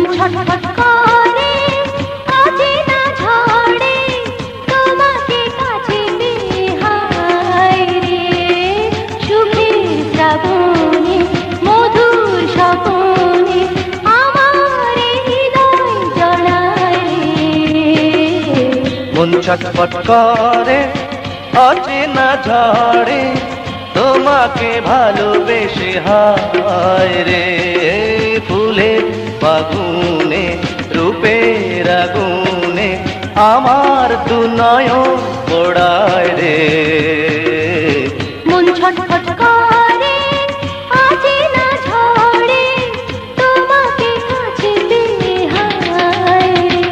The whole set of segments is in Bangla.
ছটফট করে অচেনা ঝড়ে তোমাকে কাছে পেয়ে হায় রে সুখের শ্রাবণে মধুর স্বপনে আমার হৃদয় জড়ায় রে মন ছটফট করে অচেনা ঝড়ে তোমাকে ভালোবেসে হায় রে ফুলের ফাগুনে রূপের আগুনে আমার দু নয়ন পোড়ায় রে মন ছটফট করে অচেনা ঝড়ে তোমাকে কাছে পেয়ে হায় রে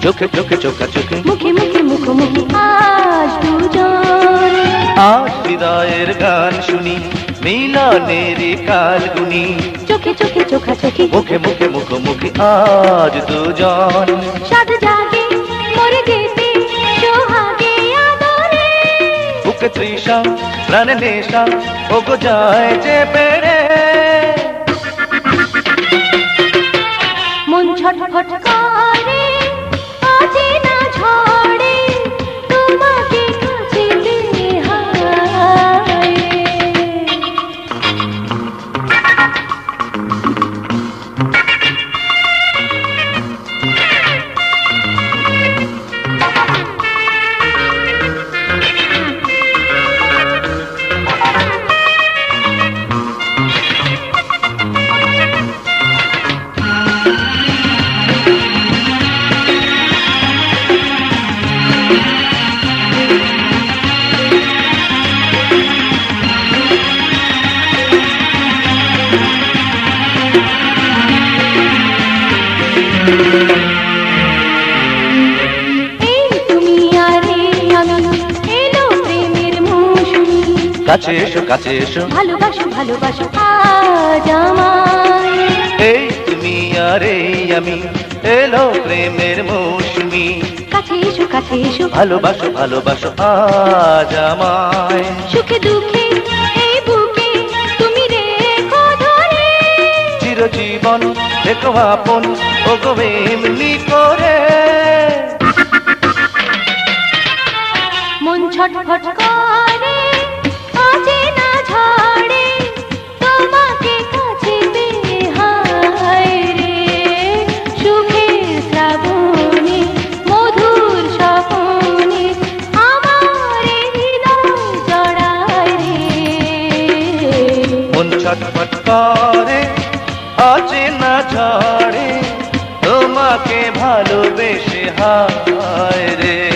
চোখে চোখে চোখা চোখে মুখে মুখে মুখোমুখি আজ দুজন আজ হৃদয়ের গান শুনি মিলনের কাল গুনি চোখে চোখে চোখা চোখে মুখে মুখে মুখোমুখি আজ দুজন সাদ জাগে মরে যেতে সোহাগে আদরে বুকে তৃষা প্রাণে নেশা ওগো যায় যে পেরে মন ছটফট করে অচেনা ঝড়ে তোমাকে কাছে পেয়ে হায় কাছে এসো কাছে এসো ভালোবাসো ভালোবাসো আজ আমায় এই তুমি আর এই আমি এলো প্রেমের মৌসুমি কাছে এসো ভালোবাসো ভালোবাসো আজ আমায় সুখে দুঃখে এই বুকে তুমি রেখো ধরে চিরজীবন দেখো আপন ওগো এমনি করে মন ছটফট করে অচেনা ঝড়ে তোমাকে কাছে পেয়ে হায় রে সুখের শ্রাবণে মধুর স্বপনে আমার হৃদয় জড়ায় রে মন ছটফট করে অচেনা ঝড়ে তোমাকে ভালোবেসে হায় রে